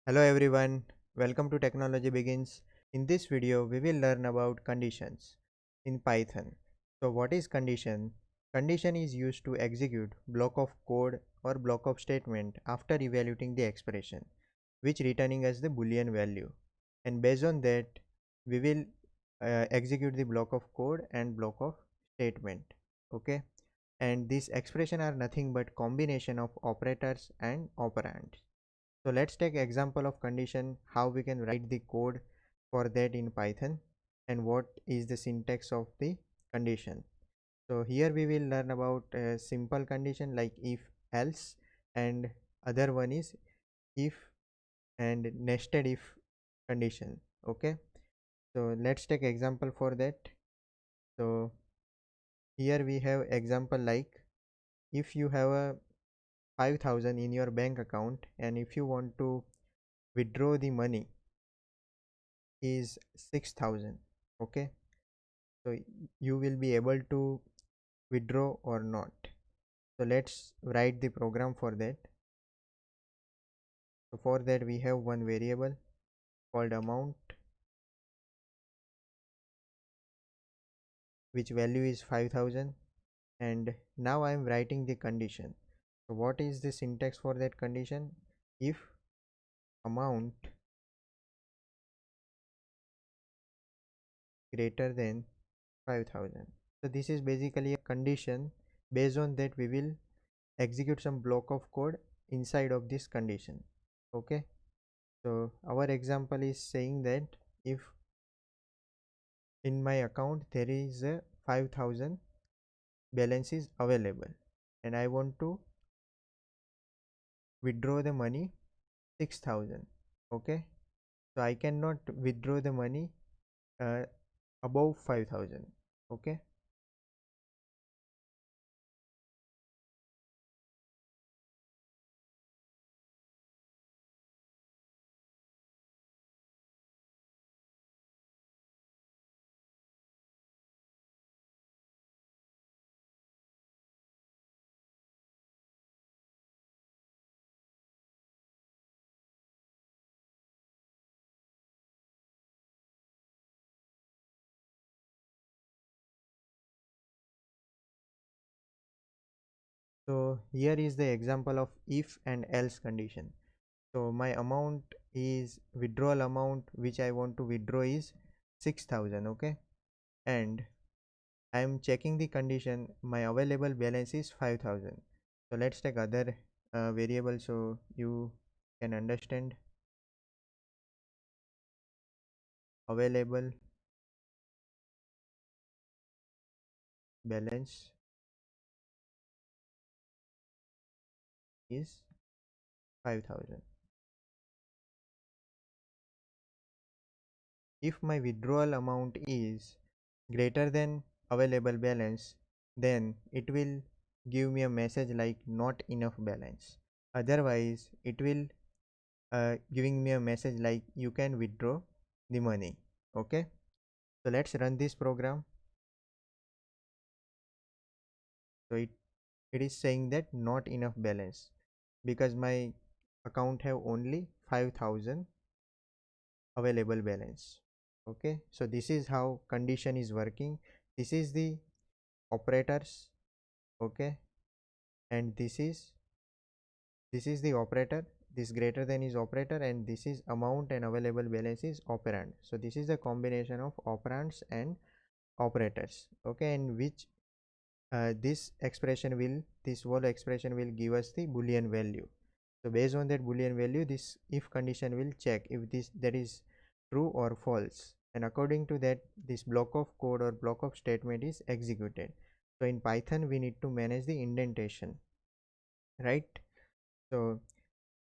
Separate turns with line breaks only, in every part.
Hello everyone, welcome to Technology Begins. In this video, we will learn about conditions in Python. So what is condition? Condition is used to execute block of code or block of statement after evaluating the expression, which returning as the boolean value. And based on that, we will execute the block of code and block of statement. Okay. And these expression are nothing but combination of operators and operands. So let's take example of condition, how we can write the code for that in Python and what is the syntax of the condition. So here we will learn about a simple condition like if else, and other one is if and nested if condition. Okay, so let's take example for that. So here we have example like if you have a 5,000 in your bank account and if you want to withdraw the money is 6,000. Okay, so you will be able to withdraw or not. So let's write the program for that. So for that we have one variable called amount, which value is 5,000, and now I am writing the condition. So what is the syntax for that condition? If amount greater than 5,000. So this is basically a condition. Based on that we will execute some block of code inside of this condition. Okay, so our example is saying that if in my account there is a 5,000 balance is available and I want to withdraw the money 6,000. Okay, so I cannot withdraw the money uh, above 5,000. Okay, so here is the example of if and else condition. So my amount is withdrawal amount which I want to withdraw is 6,000. Okay, and I am checking the condition, my available balance is 5,000. So let's take other variable so you can understand. Available balance is 5,000. If my withdrawal amount is greater than available balance, then it will give me a message like not enough balance. Otherwise it will giving me a message like you can withdraw the money. Okay, so let's run this program. So it is saying that not enough balance because my account have only 5,000 available balance. Okay, so this is how condition is working. This is the operators. Okay, and this is the operator, this greater than is operator, and this is amount and available balance is operand. So this is the combination of operands and operators. Okay, and which this whole expression will give us the boolean value. So based on that boolean value, this if condition will check if that is true or false, and according to that this block of code or block of statement is executed. So in Python we need to manage the indentation, right? So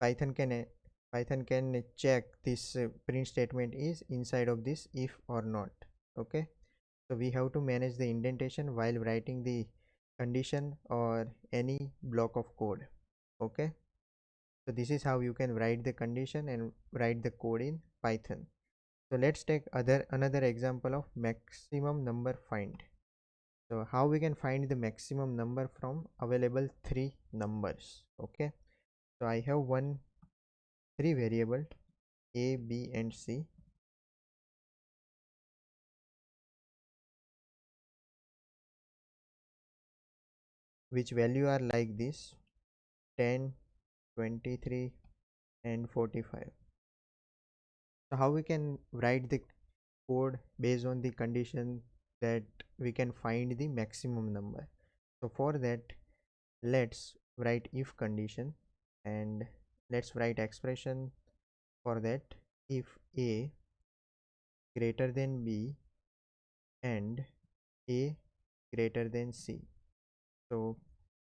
python can uh, Python can check this print statement is inside of this if or not. Okay, so we have to manage the indentation while writing the condition or any block of code. Okay, so this is how you can write the condition and write the code in Python. So let's take another example of maximum number find. So how we can find the maximum number from available three numbers. Okay, so I have three variable. A, B and C, which value are like this: 10, 23 and 45. So how we can write the code based on the condition that we can find the maximum number? So for that, let's write if condition, and let's write expression for that. If A greater than B and A greater than C. So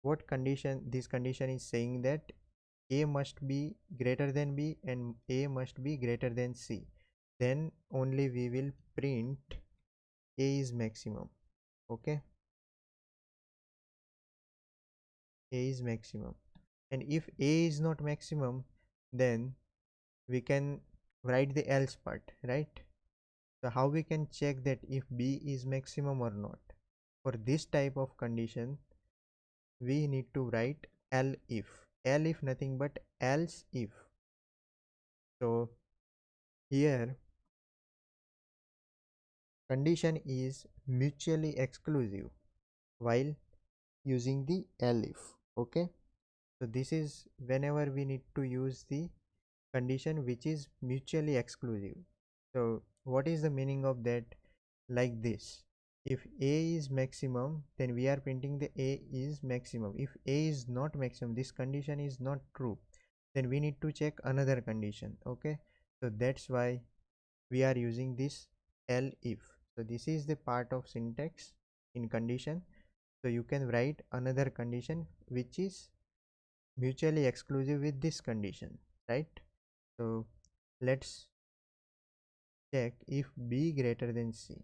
what condition? This condition is saying that A must be greater than B and A must be greater than C. Then only we will print A is maximum. Okay, A is maximum. And if A is not maximum, then we can write the else part, right? So how we can check that if B is maximum or not? For this type of condition, we need to write L if nothing but else if. So here condition is mutually exclusive while using the elif. Okay, so this is whenever we need to use the condition which is mutually exclusive. So what is the meaning of that? Like this: if A is maximum, then we are printing the A is maximum. If A is not maximum, this condition is not true, then we need to check another condition. Okay, so that's why we are using this elif. So this is the part of syntax in condition. So you can write another condition which is mutually exclusive with this condition, right? So let's check if B greater than C.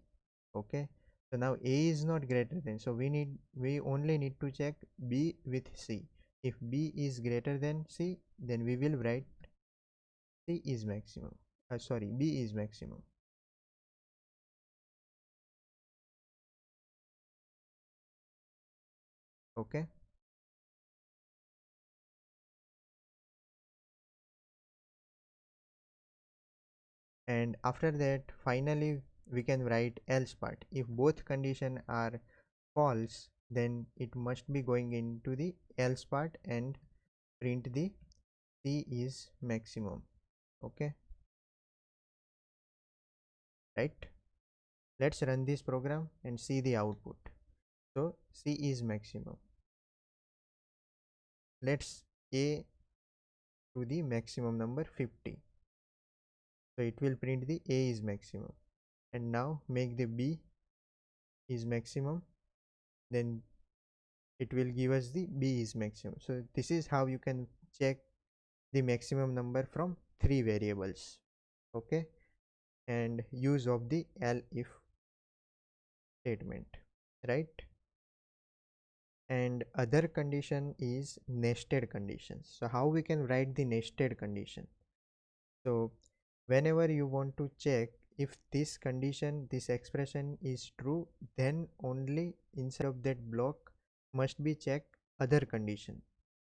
Okay, so now A is not greater than, so we only need to check B with C. If B is greater than C, then we will write C is maximum, sorry, B is maximum. Okay, and after that finally we can write else part. If both condition are false, then it must be going into the else part and print the C is maximum. Okay, right? Let's run this program and see the output. So C is maximum. Let's A to the maximum number 50. So it will print the A is maximum. And now make the B is maximum, then it will give us the B is maximum. So this is how you can check the maximum number from three variables. Okay, and use of the elif statement, right? And other condition is nested conditions. So how we can write the nested condition? So whenever you want to check if this condition, this expression is true, then only inside of that block must be checked other condition.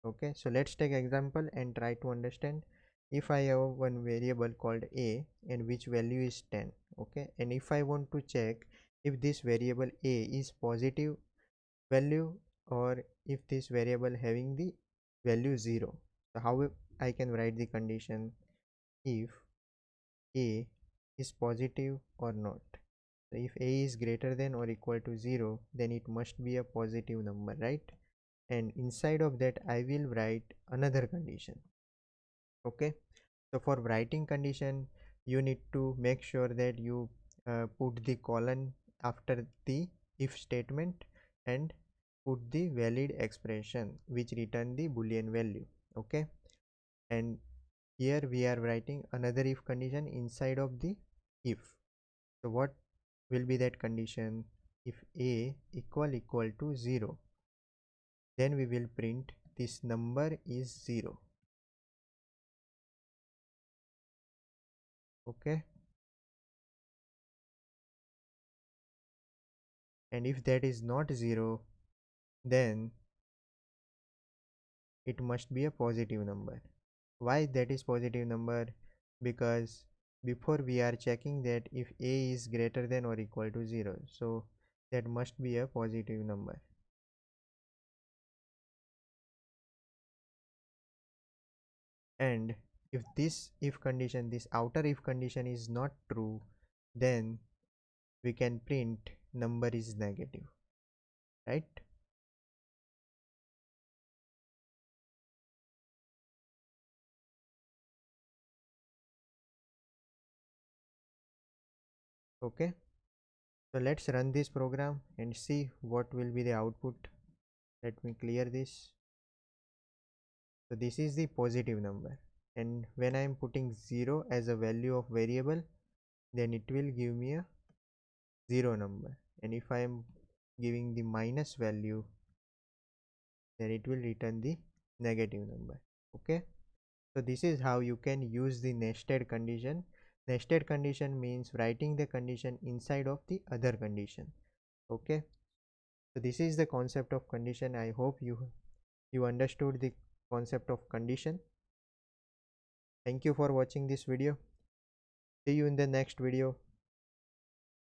Okay, so let's take example and try to understand. If I have one variable called a and which value is 10, okay, and if I want to check if this variable a is positive value or if this variable having the value 0, so how I can write the condition? If a is positive or not. So if a is greater than or equal to 0, then it must be a positive number, right? And inside of that I will write another condition. Okay, so for writing condition you need to make sure that you put the colon after the if statement and put the valid expression which return the boolean value. Okay, and here we are writing another if condition inside of the if. So what will be that condition? If a equal to 0, then we will print this number is 0. Okay, and if that is not 0, then it must be a positive number. Why that is positive number? Because before we are checking that if a is greater than or equal to 0, so that must be a positive number. And if this if condition, this outer if condition is not true, then we can print number is negative, right? Okay, so let's run this program and see what will be the output. Let me clear this. So this is the positive number, and when I am putting 0 as a value of variable, then it will give me a 0 number, and if I am giving the minus value, then it will return the negative number. Okay, so this is how you can use the nested condition. Nested condition means writing the condition inside of the other condition. Okay, so this is the concept of condition. I hope you understood the concept of condition. Thank you for watching this video. See you in the next video.